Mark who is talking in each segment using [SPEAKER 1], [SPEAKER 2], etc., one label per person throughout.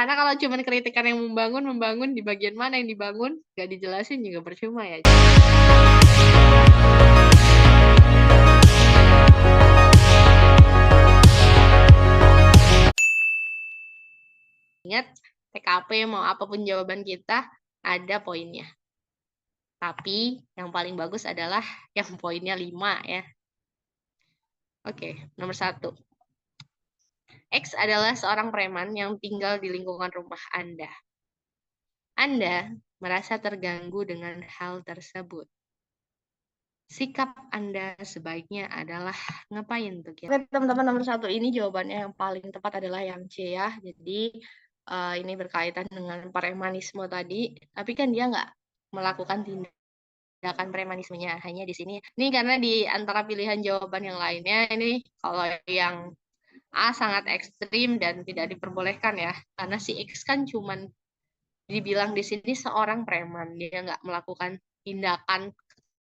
[SPEAKER 1] Karena kalau cuma kritikan yang membangun di bagian mana yang dibangun, nggak dijelasin juga percuma ya. Ingat, TKP mau apapun jawaban kita, ada poinnya. Tapi yang paling bagus adalah yang poinnya 5 ya. Oke, nomor 1. X adalah seorang preman yang tinggal di lingkungan rumah Anda. Anda merasa terganggu dengan hal tersebut. Sikap Anda sebaiknya adalah ngapain tuh? Oke, teman-teman, nomor 1 ini jawabannya yang paling tepat adalah yang C ya. Jadi ini berkaitan dengan premanisme tadi, tapi kan dia nggak melakukan tindakan premanismenya, hanya di sini. Ini karena di antara pilihan jawaban yang lainnya, ini kalau yang A sangat ekstrim dan tidak diperbolehkan ya, karena si X kan cuman dibilang di sini seorang preman, dia nggak melakukan tindakan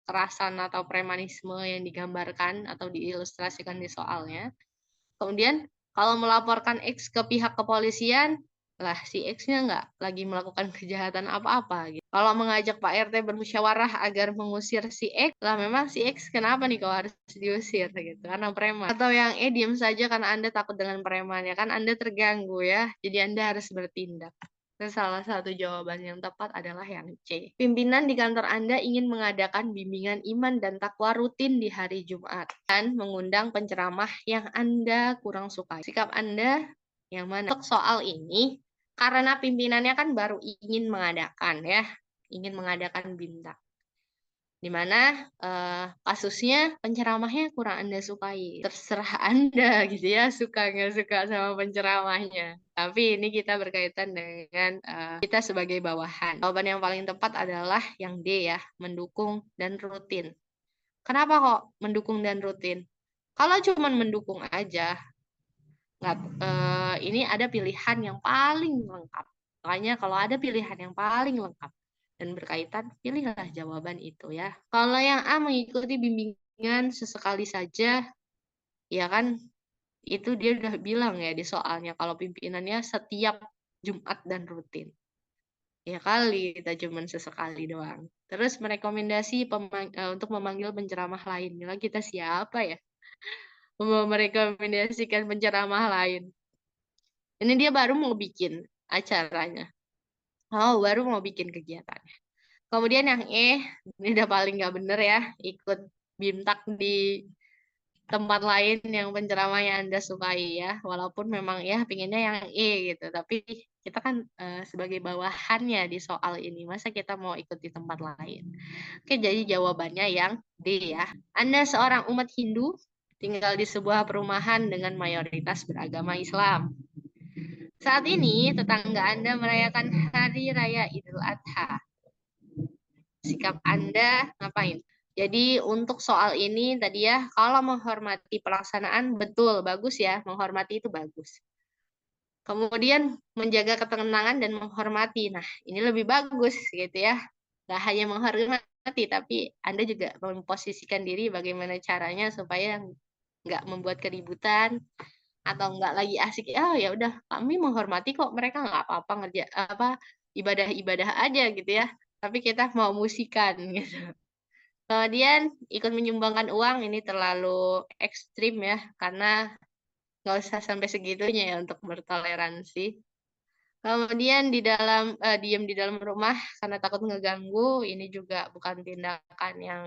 [SPEAKER 1] kekerasan atau premanisme yang digambarkan atau diilustrasikan di soalnya. Kemudian kalau melaporkan X ke pihak kepolisian, lah si X-nya nggak lagi melakukan kejahatan apa-apa gitu. Kalau mengajak Pak RT bermusyawarah agar mengusir si X, lah memang si X kenapa nih kok harus diusir gitu, karena preman. Atau yang E diam saja karena Anda takut dengan preman, ya kan Anda terganggu ya, jadi Anda harus bertindak. Dan salah satu jawaban yang tepat adalah yang C. Pimpinan di kantor Anda ingin mengadakan bimbingan iman dan takwa rutin di hari Jumat dan mengundang penceramah yang Anda kurang sukai. Sikap Anda yang mana? Untuk soal ini, karena pimpinannya kan baru ingin mengadakan ya, ingin mengadakan bintang. Di mana kasusnya penceramahnya kurang Anda sukai. Terserah Anda gitu ya, suka nggak suka sama penceramahnya. Tapi ini kita berkaitan dengan kita sebagai bawahan. Jawaban yang paling tepat adalah yang D ya, mendukung dan rutin. Kenapa kok mendukung dan rutin? Kalau cuma mendukung aja, ini ada pilihan yang paling lengkap. Makanya kalau ada pilihan yang paling lengkap dan berkaitan, pilihlah jawaban itu ya. Kalau yang A mengikuti bimbingan sesekali saja, ya kan itu dia udah bilang ya di soalnya kalau pimpinannya setiap Jumat dan rutin. Ya kali kita cuma sesekali doang. Terus merekomendasi untuk memanggil penceramah lain. Bilang kita siapa ya? Merekomendasikan penceramah lain. Ini dia baru mau bikin acaranya. Oh, baru mau bikin kegiatannya. Kemudian yang E, ini udah paling nggak bener ya, ikut bimtak di tempat lain yang penceramahnya Anda sukai ya. Walaupun memang ya pinginnya yang E gitu. Tapi kita kan sebagai bawahannya di soal ini, masa kita mau ikut di tempat lain? Oke, jadi jawabannya yang D ya. Anda seorang umat Hindu, tinggal di sebuah perumahan dengan mayoritas beragama Islam. Saat ini, tetangga Anda merayakan Hari Raya Idul Adha. Sikap Anda ngapain? Jadi untuk soal ini tadi ya, kalau menghormati pelaksanaan, betul, bagus ya, menghormati itu bagus. Kemudian menjaga ketenangan dan menghormati. Nah, ini lebih bagus gitu ya. Nggak hanya menghormati, tapi Anda juga memposisikan diri bagaimana caranya supaya nggak membuat keributan, atau nggak lagi asik, oh ya udah kami menghormati kok mereka nggak apa-apa ibadah-ibadah aja gitu ya, tapi kita mau musikan gitu. Kemudian ikut menyumbangkan uang ini terlalu ekstrim ya, karena nggak usah sampai segitunya ya untuk bertoleransi. Kemudian diam di dalam rumah karena takut ngeganggu, ini juga bukan tindakan yang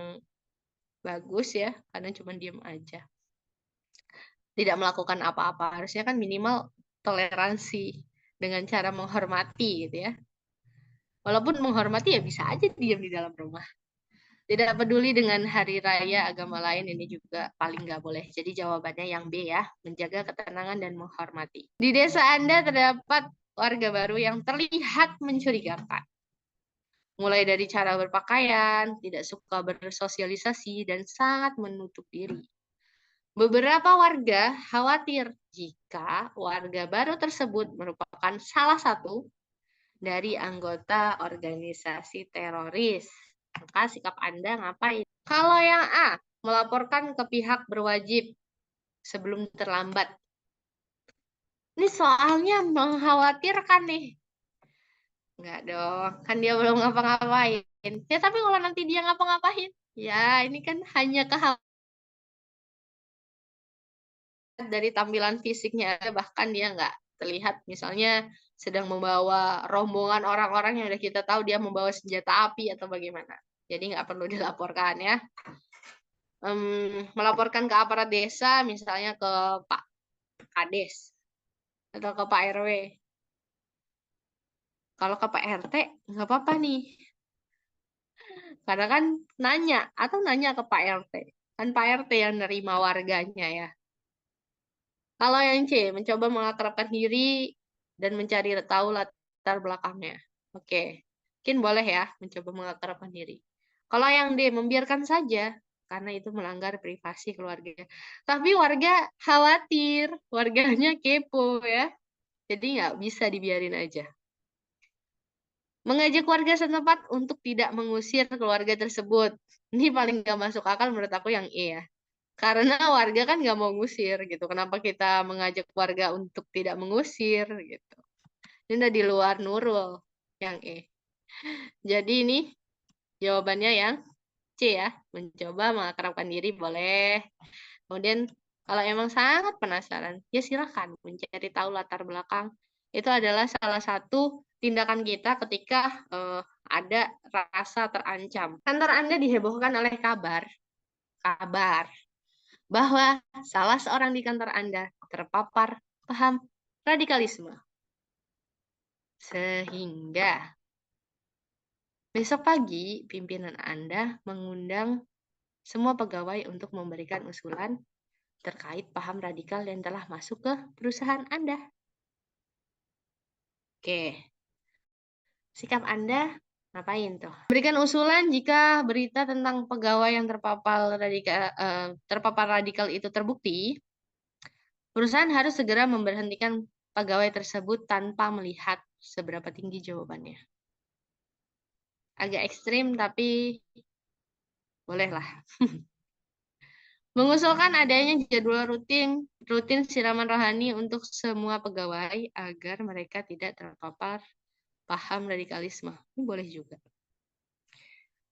[SPEAKER 1] bagus ya, karena cuma diam aja. Tidak melakukan apa-apa. Harusnya kan minimal toleransi dengan cara menghormati gitu ya. Walaupun menghormati ya bisa aja diam di dalam rumah. Tidak peduli dengan hari raya agama lain, ini juga paling nggak boleh. Jadi jawabannya yang B ya, menjaga ketenangan dan menghormati. Di desa Anda terdapat warga baru yang terlihat mencurigakan. Mulai dari cara berpakaian, tidak suka bersosialisasi, dan sangat menutup diri. Beberapa warga khawatir jika warga baru tersebut merupakan salah satu dari anggota organisasi teroris. Maka sikap Anda ngapain? Kalau yang A, melaporkan ke pihak berwajib sebelum terlambat. Ini soalnya mengkhawatirkan nih. Enggak dong, kan dia belum ngapa-ngapain. Ya tapi kalau nanti dia ngapa-ngapain, ya ini kan hanya kekhawatiran dari tampilan fisiknya aja, bahkan dia nggak terlihat misalnya sedang membawa rombongan orang-orang yang udah kita tahu dia membawa senjata api atau bagaimana. Jadi nggak perlu dilaporkan ya. Melaporkan ke aparat desa, misalnya ke Pak Kades atau ke Pak RW. Kalau ke Pak RT nggak apa-apa nih, karena kan nanya atau nanya ke Pak RT. Kan Pak RT yang nerima warganya ya. Kalau yang C, mencoba mengakrabkan diri dan mencari tahu latar belakangnya. Oke, mungkin boleh ya mencoba mengakrabkan diri. Kalau yang D, membiarkan saja karena itu melanggar privasi keluarga. Tapi warga khawatir, warganya kepo ya. Jadi nggak bisa dibiarin aja. Mengajak warga setempat untuk tidak mengusir keluarga tersebut. Ini paling nggak masuk akal menurut aku yang E ya. Karena warga kan nggak mau ngusir gitu. Kenapa kita mengajak warga untuk tidak mengusir gitu. Ini udah di luar Nurul yang E. Jadi ini jawabannya yang C ya. Mencoba mengakrabkan diri boleh. Kemudian kalau emang sangat penasaran, ya silakan mencari tahu latar belakang. Itu adalah salah satu tindakan kita ketika ada rasa terancam. Kantor Anda dihebohkan oleh kabar bahwa salah seorang di kantor Anda terpapar paham radikalisme. Sehingga besok pagi pimpinan Anda mengundang semua pegawai untuk memberikan usulan terkait paham radikal yang telah masuk ke perusahaan Anda. Oke, sikap Anda ngapain tuh? Berikan usulan jika berita tentang pegawai yang terpapar radikal itu terbukti, perusahaan harus segera memberhentikan pegawai tersebut tanpa melihat seberapa tinggi jawabannya. Agak ekstrim tapi bolehlah. Mengusulkan adanya jadwal rutin siraman rohani untuk semua pegawai agar mereka tidak terpapar paham radikalisme. Ini boleh juga.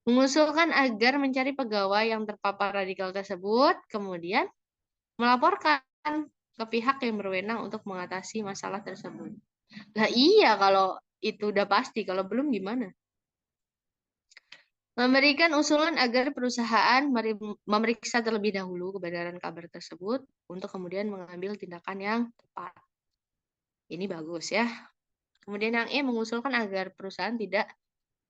[SPEAKER 1] Mengusulkan agar mencari pegawai yang terpapar radikal tersebut, kemudian melaporkan ke pihak yang berwenang untuk mengatasi masalah tersebut. Nah iya kalau itu udah pasti, kalau belum gimana? Memberikan usulan agar perusahaan memeriksa terlebih dahulu kebenaran kabar tersebut untuk kemudian mengambil tindakan yang tepat. Ini bagus ya. Kemudian yang E, mengusulkan agar perusahaan tidak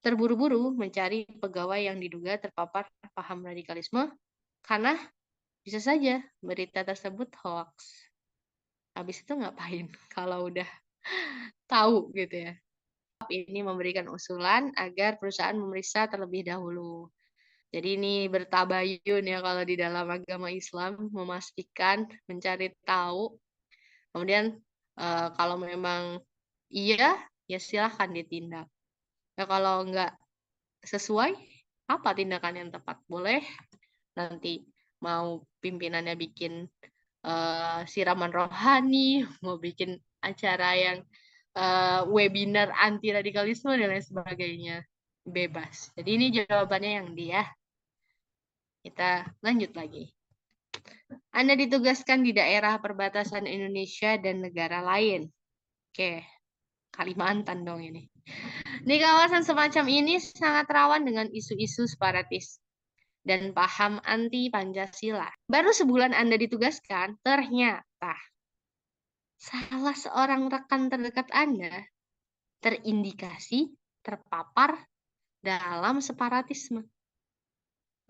[SPEAKER 1] terburu-buru mencari pegawai yang diduga terpapar paham radikalisme karena bisa saja berita tersebut hoax. Habis itu ngapain kalau udah tahu gitu ya. Ini memberikan usulan agar perusahaan memeriksa terlebih dahulu. Jadi ini bertabayun ya kalau di dalam agama Islam, memastikan, mencari tahu. Kemudian kalau memang iya, ya silahkan ditindak. Ya kalau nggak sesuai, apa tindakan yang tepat? Boleh nanti mau pimpinannya bikin siraman rohani, mau bikin acara yang webinar anti radikalisme dan lain sebagainya, bebas. Jadi ini jawabannya yang dia. Kita lanjut lagi. Anda ditugaskan di daerah perbatasan Indonesia dan negara lain. Oke, Kalimantan dong ini. Di kawasan semacam ini sangat rawan dengan isu-isu separatis dan paham anti Pancasila. Baru sebulan Anda ditugaskan, ternyata salah seorang rekan terdekat Anda terindikasi terpapar dalam separatisme.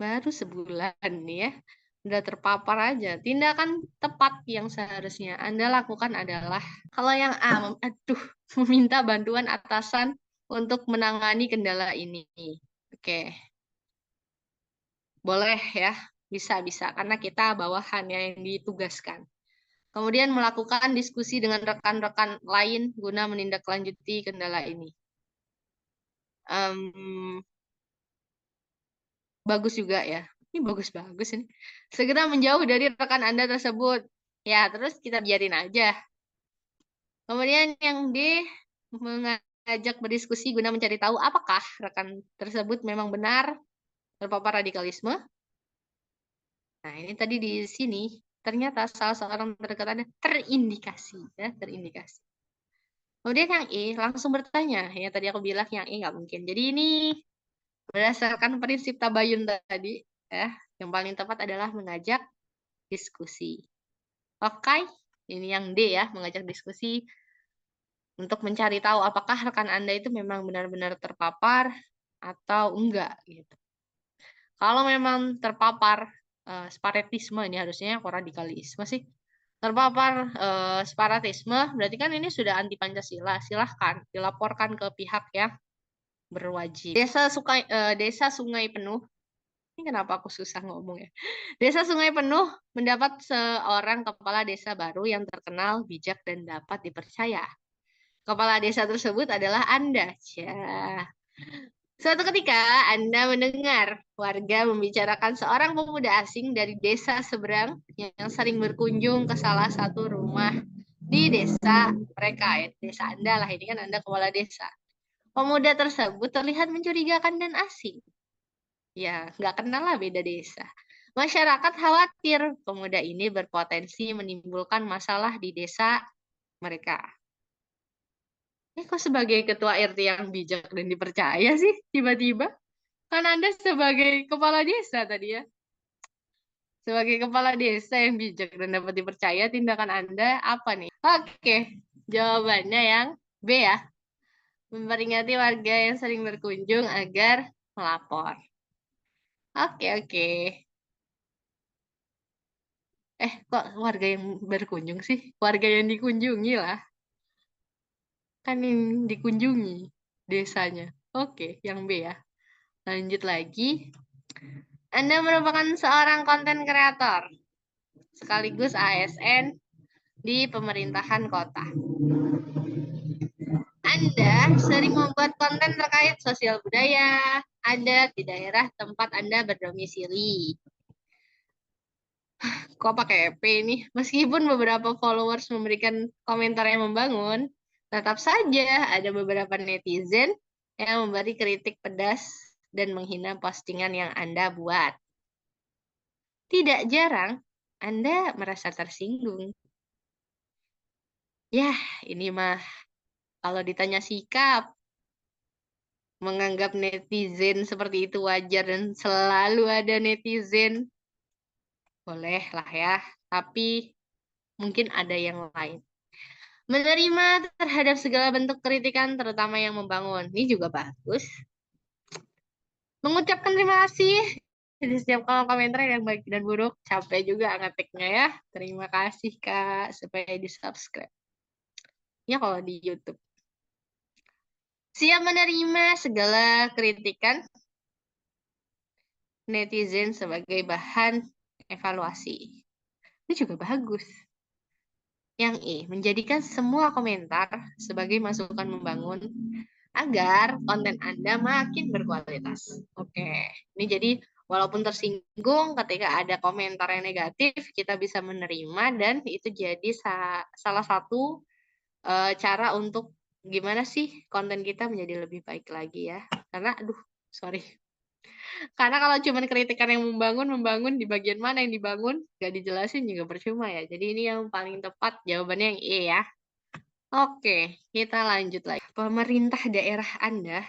[SPEAKER 1] Baru sebulan nih ya, udah terpapar aja. Tindakan tepat yang seharusnya Anda lakukan adalah, kalau yang A, meminta bantuan atasan untuk menangani kendala ini. Oke, boleh ya, bisa-bisa, karena kita bawahan ya yang ditugaskan. Kemudian melakukan diskusi dengan rekan-rekan lain guna menindaklanjuti kendala ini. Bagus juga ya. Ini bagus-bagus ini. Segera menjauh dari rekan Anda tersebut. Ya, terus kita biarin aja. Kemudian yang D, mengajak berdiskusi guna mencari tahu apakah rekan tersebut memang benar terpapar radikalisme. Nah, ini tadi di sini ternyata salah seorang terdekat Anda terindikasi, ya, terindikasi. Kemudian yang E langsung bertanya, ya tadi aku bilang yang E nggak mungkin. Jadi ini berdasarkan prinsip tabayun tadi, ya, yang paling tepat adalah mengajak diskusi. Oke, ini yang D ya, mengajak diskusi untuk mencari tahu apakah rekan Anda itu memang benar-benar terpapar atau enggak gitu. Kalau memang terpapar separatisme, ini harusnya kok radikalisme sih. Terpapar separatisme, berarti kan ini sudah anti Pancasila. Silahkan dilaporkan ke pihak yang berwajib. Desa Sungai Penuh. Ini kenapa aku susah ngomong ya? Desa Sungai Penuh mendapat seorang kepala desa baru yang terkenal bijak dan dapat dipercaya. Kepala desa tersebut adalah Anda. Suatu ketika Anda mendengar warga membicarakan seorang pemuda asing dari desa seberang yang sering berkunjung ke salah satu rumah di desa mereka, ya, desa Anda lah, ini kan Anda kepala desa. Pemuda tersebut terlihat mencurigakan dan asing. Ya, nggak kenal lah, beda desa. Masyarakat khawatir pemuda ini berpotensi menimbulkan masalah di desa mereka. Kok sebagai ketua RT yang bijak dan dipercaya sih tiba-tiba? Kan Anda sebagai kepala desa tadi ya. Sebagai kepala desa yang bijak dan dapat dipercaya, tindakan Anda apa nih? Oke, jawabannya yang B ya. Memperingati warga yang sering berkunjung agar melapor. Oke. Kok warga yang berkunjung sih? Warga yang dikunjungi lah. Kan yang dikunjungi desanya. Oke, yang B ya. Lanjut lagi. Anda merupakan seorang konten kreator sekaligus ASN di pemerintahan kota. Anda sering membuat konten terkait sosial budaya adat di daerah tempat Anda berdomisili. Kok pakai P ini? Meskipun beberapa followers memberikan komentar yang membangun, tetap saja ada beberapa netizen yang memberi kritik pedas dan menghina postingan yang Anda buat. Tidak jarang Anda merasa tersinggung. Yah, ini mah kalau ditanya sikap, menganggap netizen seperti itu wajar dan selalu ada netizen, boleh lah ya. Tapi mungkin ada yang lain. Menerima terhadap segala bentuk kritikan, terutama yang membangun. Ini juga bagus. Mengucapkan terima kasih di setiap kolom komentar yang baik dan buruk. Capek juga ngetiknya ya. Terima kasih Kak, supaya di-subscribe. Ya kalau di YouTube. Siap menerima segala kritikan netizen sebagai bahan evaluasi. Ini juga bagus. Yang E, menjadikan semua komentar sebagai masukan membangun agar konten Anda makin berkualitas. Oke, ini jadi walaupun tersinggung ketika ada komentar yang negatif, kita bisa menerima dan itu jadi salah satu cara untuk gimana sih konten kita menjadi lebih baik lagi ya. Karena, sorry. Karena kalau cuma kritikan yang membangun di bagian mana yang dibangun, nggak dijelasin juga percuma ya. Jadi ini yang paling tepat jawabannya yang E ya. Oke, kita lanjut lagi. Pemerintah daerah Anda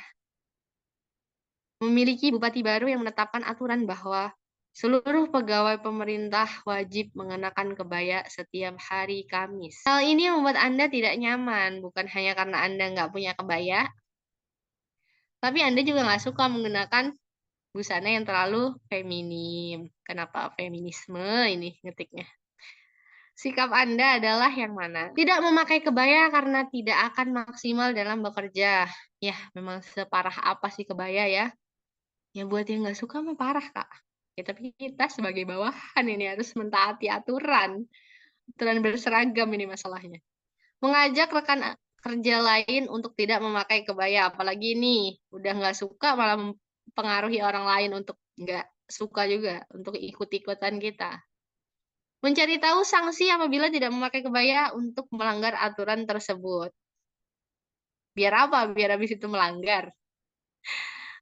[SPEAKER 1] memiliki bupati baru yang menetapkan aturan bahwa seluruh pegawai pemerintah wajib mengenakan kebaya setiap hari Kamis. Hal ini membuat Anda tidak nyaman, bukan hanya karena Anda nggak punya kebaya, tapi Anda juga nggak suka menggunakan busana yang terlalu feminim. Kenapa feminisme ini ngetiknya? Sikap Anda adalah yang mana? Tidak memakai kebaya karena tidak akan maksimal dalam bekerja. Ya, memang separah apa sih kebaya ya? Ya buat yang nggak suka mah parah, Kak. Ya, tapi kita sebagai bawahan ini harus mentaati aturan. Aturan berseragam ini masalahnya. Mengajak rekan kerja lain untuk tidak memakai kebaya. Apalagi ini, udah nggak suka malah mempengaruhi orang lain untuk nggak suka juga, untuk ikut-ikutan kita. Mencari tahu sanksi apabila tidak memakai kebaya untuk melanggar aturan tersebut. Biar apa? Biar habis itu melanggar.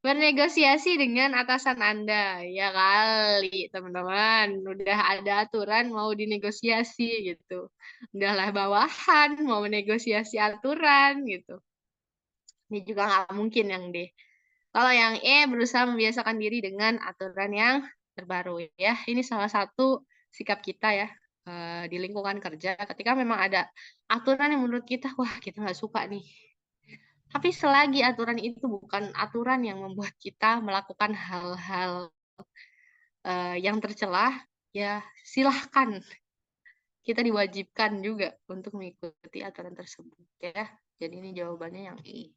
[SPEAKER 1] Bernegosiasi dengan atasan Anda. Ya kali, teman-teman. Udah ada aturan mau dinegosiasi gitu. Udahlah bawahan mau negosiasi aturan gitu. Ini juga nggak mungkin yang D. Kalau yang E berusaha membiasakan diri dengan aturan yang terbaru ya. Ini salah satu sikap kita ya di lingkungan kerja. Ketika memang ada aturan yang menurut kita, wah kita nggak suka nih. Tapi selagi aturan itu bukan aturan yang membuat kita melakukan hal-hal yang tercelah, ya silahkan. Kita diwajibkan juga untuk mengikuti aturan tersebut ya. Jadi ini jawabannya yang E.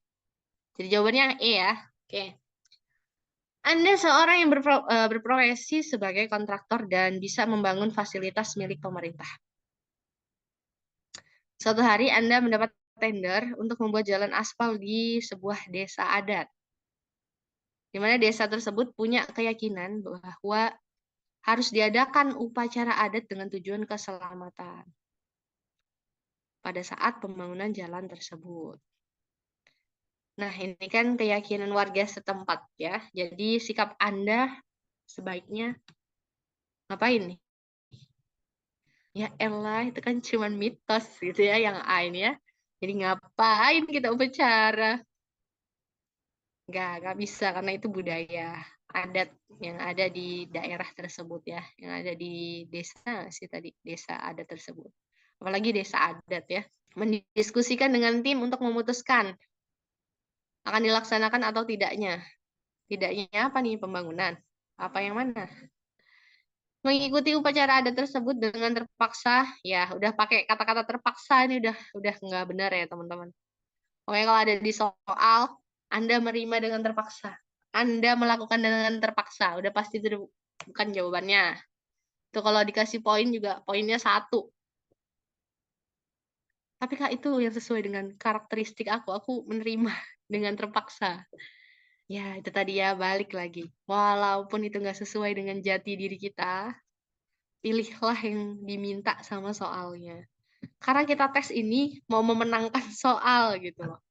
[SPEAKER 1] Jadi jawabannya yang E ya. Oke. Anda seorang yang berprofesi sebagai kontraktor dan bisa membangun fasilitas milik pemerintah. Suatu hari Anda mendapat tender untuk membuat jalan aspal di sebuah desa adat. Di mana desa tersebut punya keyakinan bahwa harus diadakan upacara adat dengan tujuan keselamatan pada saat pembangunan jalan tersebut. Nah, ini kan keyakinan warga setempat ya. Jadi sikap Anda sebaiknya ngapain nih? Ya elah, itu kan cuma mitos gitu ya yang A ini ya. Jadi ngapain kita upacara? Nggak bisa karena itu budaya adat yang ada di daerah tersebut ya, yang ada di desa sih tadi, desa adat tersebut. Apalagi desa adat ya. Mendiskusikan dengan tim untuk memutuskan akan dilaksanakan atau tidaknya. Tidaknya apa nih pembangunan? Apa yang mana? Mengikuti upacara adat tersebut dengan terpaksa, ya udah pakai kata-kata terpaksa ini udah nggak benar ya teman-teman. Pokoknya kalau ada di soal, Anda menerima dengan terpaksa. Anda melakukan dengan terpaksa, udah pasti itu bukan jawabannya. Itu kalau dikasih poin juga poinnya 1. Tapi Kak itu yang sesuai dengan karakteristik aku menerima dengan terpaksa. Ya itu tadi ya balik lagi. Walaupun itu nggak sesuai dengan jati diri kita, pilihlah yang diminta sama soalnya. Karena kita tes ini mau memenangkan soal gitu loh.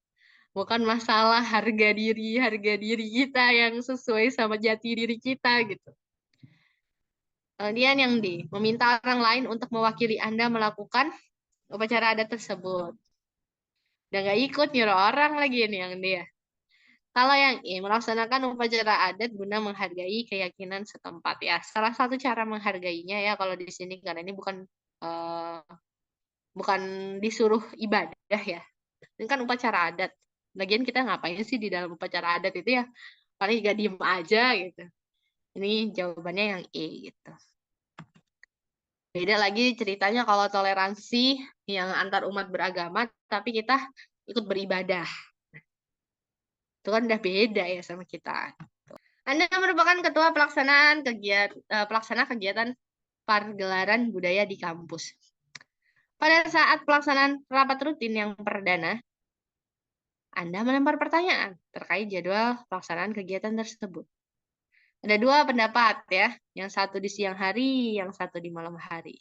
[SPEAKER 1] Bukan masalah harga diri kita yang sesuai sama jati diri kita gitu. Kemudian yang D, meminta orang lain untuk mewakili Anda melakukan upacara adat tersebut. Udah nggak ikut nyuruh orang lagi ini yang D ya. Kalau yang E, melaksanakan upacara adat guna menghargai keyakinan setempat ya. Salah satu cara menghargainya ya kalau di sini karena ini uh, bukan disuruh ibadah ya. Ini kan upacara adat. Lagian kita ngapain sih di dalam upacara adat itu ya? Paling gak diem aja gitu. Ini jawabannya yang E gitu. Beda lagi ceritanya kalau toleransi yang antar umat beragama, tapi kita ikut beribadah. Itu kan udah beda ya sama kita. Anda merupakan ketua pelaksana kegiatan pergelaran budaya di kampus. Pada saat pelaksanaan rapat rutin yang perdana, Anda melempar pertanyaan terkait jadwal pelaksanaan kegiatan tersebut. Ada 2 pendapat ya, yang satu di siang hari, yang satu di malam hari.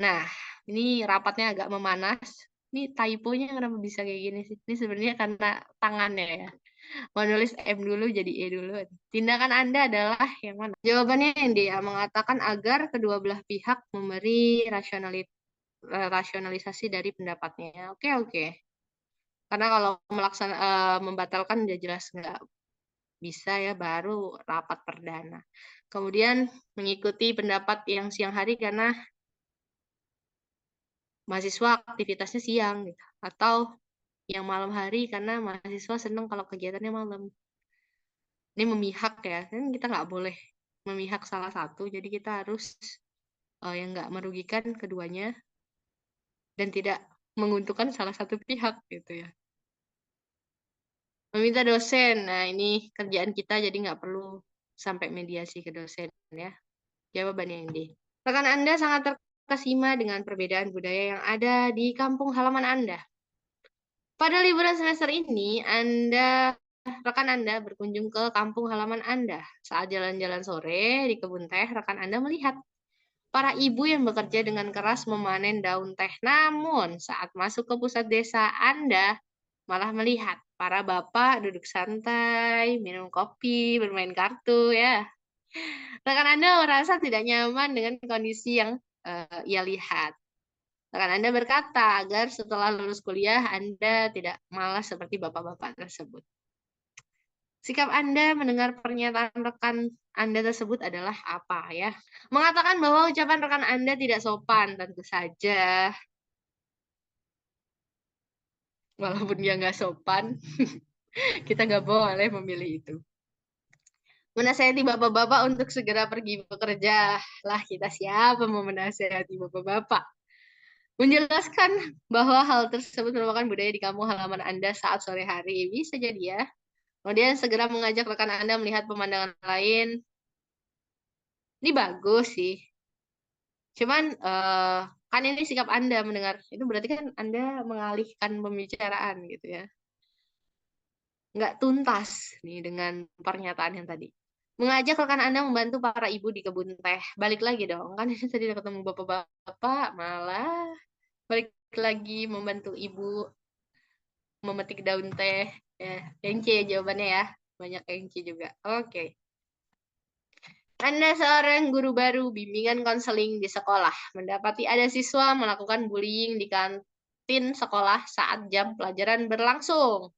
[SPEAKER 1] Nah, ini rapatnya agak memanas. Ini typonya kenapa bisa kayak gini sih? Ini sebenarnya karena tangannya ya. Mau nulis M dulu jadi E dulu. Tindakan Anda adalah yang mana? Jawabannya yang dia mengatakan agar kedua belah pihak memberi rasionalisasi dari pendapatnya. Oke, oke. Karena kalau membatalkan udah jelas nggak bisa ya, baru rapat perdana. Kemudian mengikuti pendapat yang siang hari karena mahasiswa aktivitasnya siang gitu. Atau yang malam hari karena mahasiswa senang kalau kegiatannya malam. Ini memihak ya, kan kita nggak boleh memihak salah satu, jadi kita harus yang nggak merugikan keduanya dan tidak menguntungkan salah satu pihak gitu ya. Meminta dosen, nah ini kerjaan kita jadi nggak perlu sampai mediasi ke dosen ya. Jawabannya yang D. Rekan Anda sangat terkesima dengan perbedaan budaya yang ada di kampung halaman Anda. Pada liburan semester ini, rekan Anda berkunjung ke kampung halaman Anda. Saat jalan-jalan sore di kebun teh, rekan Anda melihat Para ibu yang bekerja dengan keras memanen daun teh. Namun saat masuk ke pusat desa, Anda malah melihat para bapak duduk santai, minum kopi, bermain kartu ya. Rekan Anda merasa tidak nyaman dengan kondisi yang ia lihat. Rekan Anda berkata agar setelah lulus kuliah Anda tidak malas seperti bapak-bapak tersebut. Sikap Anda mendengar pernyataan rekan Anda tersebut adalah apa ya? Mengatakan bahwa ucapan rekan Anda tidak sopan, tentu saja. Walaupun dia nggak sopan, kita nggak boleh memilih itu. Menasihati bapak-bapak untuk segera pergi bekerja. Lah kita siapa mau menasihati bapak-bapak? Menjelaskan bahwa hal tersebut merupakan budaya di kampung halaman Anda saat sore hari. Bisa jadi ya. Kemudian segera mengajak rekan Anda melihat pemandangan lain. Ini bagus sih. Cuman kan ini sikap Anda mendengar. Itu berarti kan Anda mengalihkan pembicaraan gitu ya. Nggak tuntas nih dengan pernyataan yang tadi. Mengajak rekan Anda membantu para ibu di kebun teh. Balik lagi dong. Kan ini tadi udah ketemu bapak-bapak, malah balik lagi membantu ibu memetik daun teh. Ya, yang C jawabannya ya. Banyak yang C juga. Oke. Anda seorang guru baru bimbingan konseling di sekolah. Mendapati ada siswa melakukan bullying di kantin sekolah saat jam pelajaran berlangsung.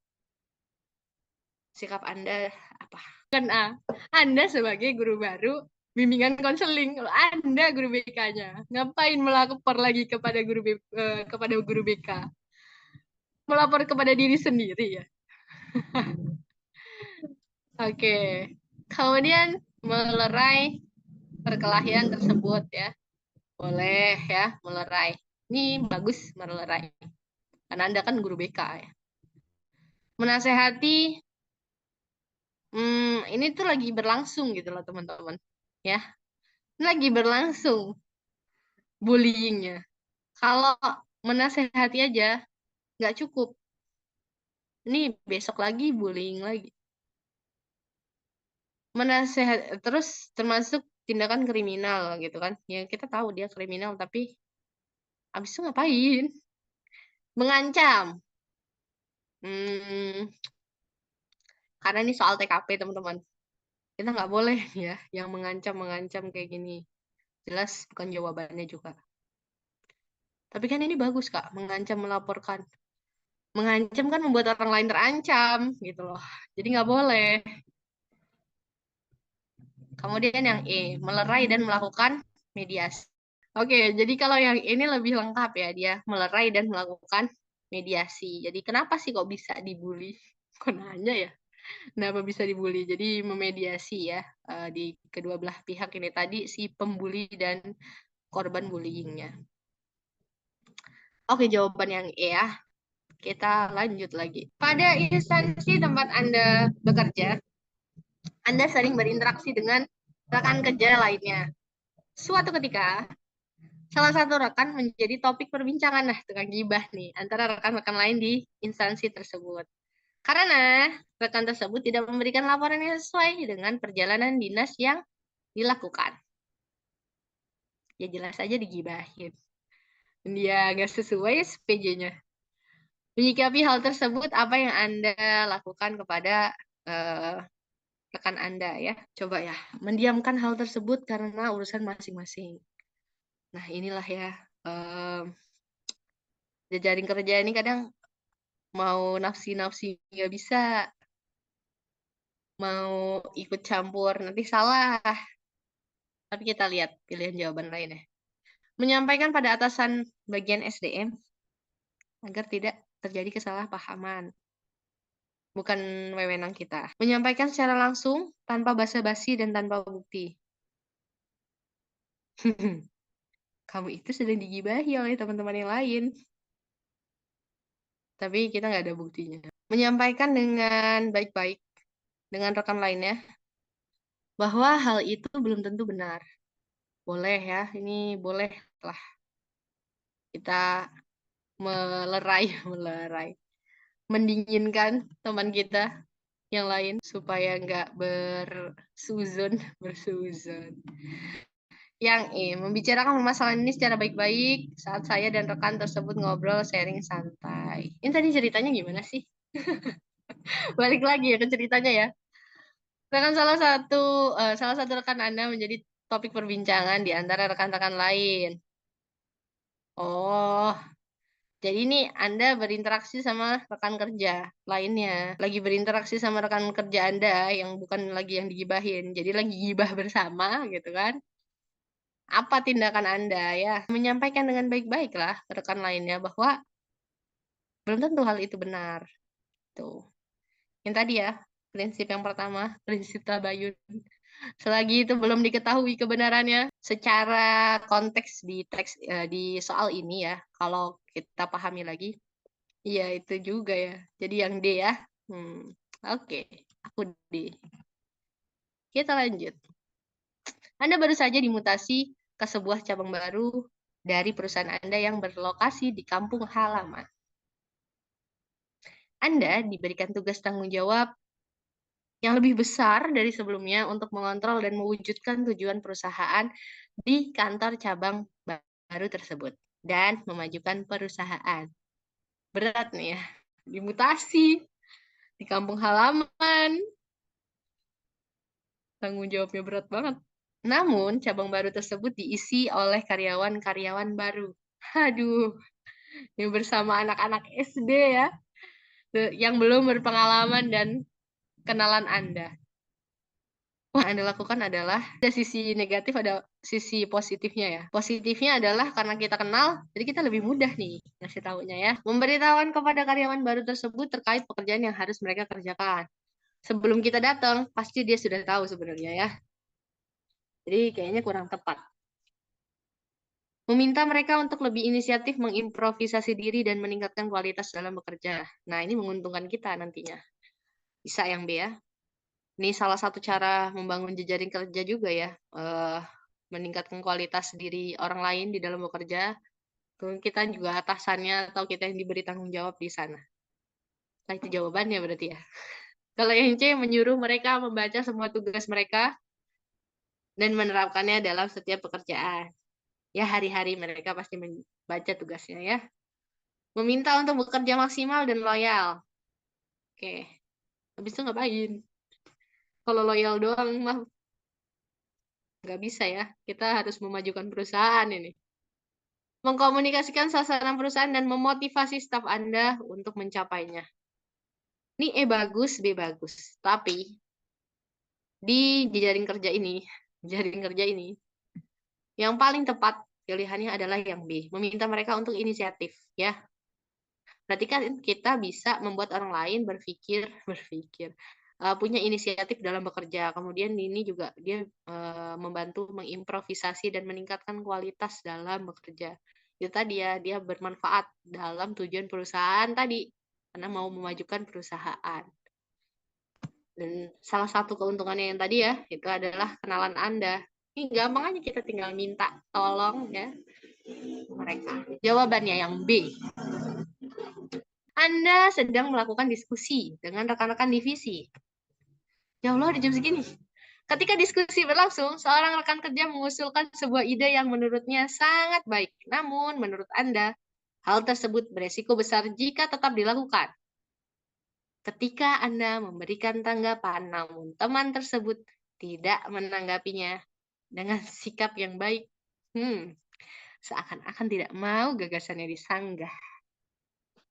[SPEAKER 1] Sikap Anda apa? Kan A. Anda sebagai guru baru bimbingan konseling. Anda guru BK-nya. Ngapain melapor lagi kepada kepada guru BK? Melapor kepada diri sendiri ya. Oke. Kemudian melerai perkelahian tersebut ya. Boleh ya, melerai. Ini bagus melerai. Karena Anda kan guru BK ya. Menasehati, ini tuh lagi berlangsung gitu loh teman-teman. Ya, ini lagi berlangsung bullyingnya. Kalau menasehati aja, nggak cukup. Ini besok lagi bullying lagi. Menasehat terus termasuk tindakan kriminal gitu kan. Ya kita tahu dia kriminal tapi habis itu ngapain? Mengancam. Hmm, karena ini soal TKP teman-teman. Kita nggak boleh ya yang mengancam-mengancam kayak gini. Jelas bukan jawabannya juga. Tapi kan ini bagus Kak, mengancam melaporkan. Mengancam kan membuat orang lain terancam gitu loh. Jadi nggak boleh. Kemudian yang E, melerai dan melakukan mediasi. Oke, jadi kalau yang ini lebih lengkap ya, dia melerai dan melakukan mediasi. Jadi kenapa sih kok bisa dibully? Kok nanya ya? Kenapa bisa dibully? Jadi memediasi ya di kedua belah pihak ini tadi si pembuli dan korban bullyingnya. Oke, jawaban yang E ya. Kita lanjut lagi. Pada instansi tempat Anda bekerja, Anda sering berinteraksi dengan rekan kerja lainnya. Suatu ketika, salah satu rekan menjadi topik perbincangan. Nah, tukang gibah nih, antara rekan-rekan lain di instansi tersebut. Karena rekan tersebut tidak memberikan laporan yang sesuai dengan perjalanan dinas yang dilakukan. Ya jelas saja digibahin. Dia nggak sesuai SPJ-nya. Menyikapi hal tersebut, apa yang Anda lakukan kepada rekan Anda ya? Coba ya, mendiamkan hal tersebut karena urusan masing-masing. Nah inilah ya, jejaring kerja ini kadang mau nafsi-nafsi nggak bisa, mau ikut campur nanti salah. Tapi kita lihat pilihan jawaban lainnya. Menyampaikan pada atasan bagian SDM agar tidak terjadi kesalahpahaman. Bukan wewenang kita. Menyampaikan secara langsung, tanpa basa-basi dan tanpa bukti. Kamu itu sedang digibahi oleh teman-teman yang lain. Tapi kita nggak ada buktinya. Menyampaikan dengan baik-baik dengan rekan lainnya bahwa hal itu belum tentu benar. Boleh ya, ini boleh lah kita melerai, mendinginkan teman kita yang lain supaya nggak bersuzon. Yang E, membicarakan permasalahan ini secara baik-baik saat saya dan rekan tersebut ngobrol sharing santai. Ini tadi ceritanya gimana sih? Balik lagi ya ke ceritanya ya. Rekan salah satu rekan Anda menjadi topik perbincangan di antara rekan-rekan lain. Oh, jadi ini Anda berinteraksi sama rekan kerja lainnya. Lagi berinteraksi sama rekan kerja Anda yang bukan lagi yang digibahin. Jadi lagi gibah bersama gitu kan. Apa tindakan Anda ya? Menyampaikan dengan baik-baik lah ke rekan lainnya bahwa belum tentu hal itu benar. Tuh. Yang tadi ya, prinsip yang pertama, prinsip tabayun. Selagi itu belum diketahui kebenarannya secara konteks di teks di soal ini ya, kalau kita pahami lagi, iya itu juga ya. Jadi yang D ya. Oke, aku D. Kita lanjut. Anda baru saja dimutasi ke sebuah cabang baru dari perusahaan Anda yang berlokasi di kampung halaman. Anda diberikan tugas tanggung jawab yang lebih besar dari sebelumnya untuk mengontrol dan mewujudkan tujuan perusahaan di kantor cabang baru tersebut dan memajukan perusahaan. Berat nih ya, dimutasi di kampung halaman, tanggung jawabnya berat banget. Namun, cabang baru tersebut diisi oleh karyawan-karyawan baru. Aduh, yang bersama anak-anak SD ya, yang belum berpengalaman dan kenalan Anda. Yang Anda lakukan adalah ada sisi negatif, ada sisi positifnya ya. Positifnya adalah karena kita kenal, jadi kita lebih mudah nih ngasih tahunya ya. Memberitahukan kepada karyawan baru tersebut terkait pekerjaan yang harus mereka kerjakan. Sebelum kita datang, pasti dia sudah tahu sebenarnya ya. Jadi kayaknya kurang tepat. Meminta mereka untuk lebih inisiatif mengimprovisasi diri dan meningkatkan kualitas dalam bekerja. Nah, ini menguntungkan kita nantinya. Bisa yang B ya. Ini salah satu cara membangun jejaring kerja juga ya. Meningkatkan kualitas diri orang lain di dalam bekerja. Kita juga atasannya atau kita yang diberi tanggung jawab di sana. Nah, itu jawabannya berarti ya. Kalau yang C, menyuruh mereka membaca semua tugas mereka dan menerapkannya dalam setiap pekerjaan. Ya, hari-hari mereka pasti membaca tugasnya ya. Meminta untuk bekerja maksimal dan loyal. Oke, habis itu ngapain? Kalau loyal doang mah nggak bisa ya. Kita harus memajukan perusahaan ini. Mengkomunikasikan sasaran perusahaan dan memotivasi staf Anda untuk mencapainya. Ini E bagus, B bagus. Tapi di jaring kerja ini, yang paling tepat pilihannya adalah yang B. Meminta mereka untuk inisiatif, ya. Berarti kan kita bisa membuat orang lain berpikir, punya inisiatif dalam bekerja. Kemudian ini juga dia membantu mengimprovisasi dan meningkatkan kualitas dalam bekerja. Itu tadi ya, dia bermanfaat dalam tujuan perusahaan tadi karena mau memajukan perusahaan. Dan salah satu keuntungannya yang tadi ya, itu adalah kenalan Anda. Ini gampang aja kita tinggal minta tolong ya mereka. Jawabannya yang B. Anda sedang melakukan diskusi dengan rekan-rekan divisi. Ya Allah, di jam segini. Ketika diskusi berlangsung, seorang rekan kerja mengusulkan sebuah ide yang menurutnya sangat baik. Namun, menurut Anda, hal tersebut beresiko besar jika tetap dilakukan. Ketika Anda memberikan tanggapan, namun teman tersebut tidak menanggapinya dengan sikap yang baik, seakan-akan tidak mau gagasannya disanggah.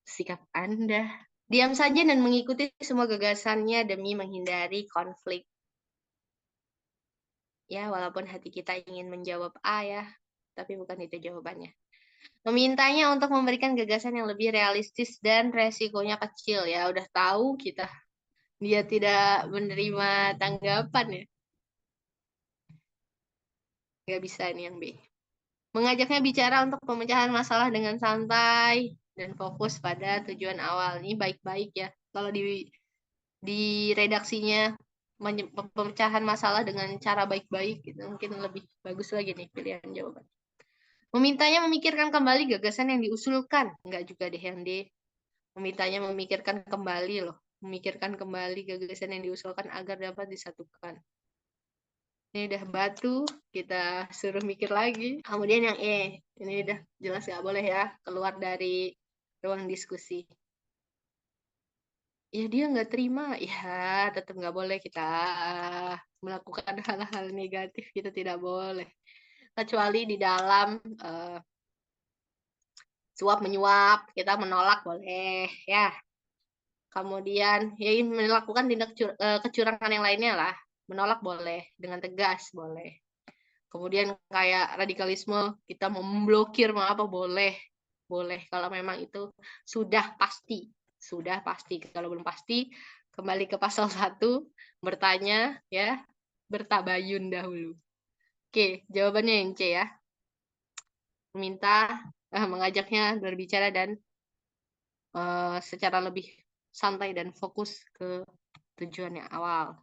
[SPEAKER 1] Sikap Anda diam saja dan mengikuti semua gagasannya demi menghindari konflik. Ya, walaupun hati kita ingin menjawab A ya, tapi bukan itu jawabannya. Memintanya untuk memberikan gagasan yang lebih realistis dan resikonya kecil. Ya, udah tahu kita dia tidak menerima tanggapan ya. Nggak bisa ini yang B. Mengajaknya bicara untuk pemecahan masalah dengan santai dan fokus pada tujuan awal. Ini baik-baik ya. Kalau di redaksinya pemecahan masalah dengan cara baik-baik gitu mungkin lebih bagus lagi nih pilihan jawaban. Memintanya memikirkan kembali gagasan yang diusulkan. Enggak juga deh yang D. Memintanya memikirkan kembali loh. Memikirkan kembali gagasan yang diusulkan agar dapat disatukan. Ini udah batu, kita suruh mikir lagi. Kemudian yang E, ini udah jelas nggak boleh ya, keluar dari ruang diskusi. Ya dia nggak terima, ya tetap nggak boleh kita melakukan hal-hal negatif, kita tidak boleh. Kecuali di dalam suap menyuap, kita menolak boleh ya. Kemudian ya melakukan tindak kecurangan yang lainnya lah, menolak boleh, dengan tegas boleh. Kemudian kayak radikalisme, kita mau memblokir mau apa boleh. Boleh kalau memang itu sudah pasti. Sudah pasti. Kalau belum pasti, kembali ke pasal 1, bertanya ya, bertabayun dahulu. Oke, jawabannya yang C ya. Minta mengajaknya berbicara dan secara lebih santai dan fokus ke tujuan yang awal.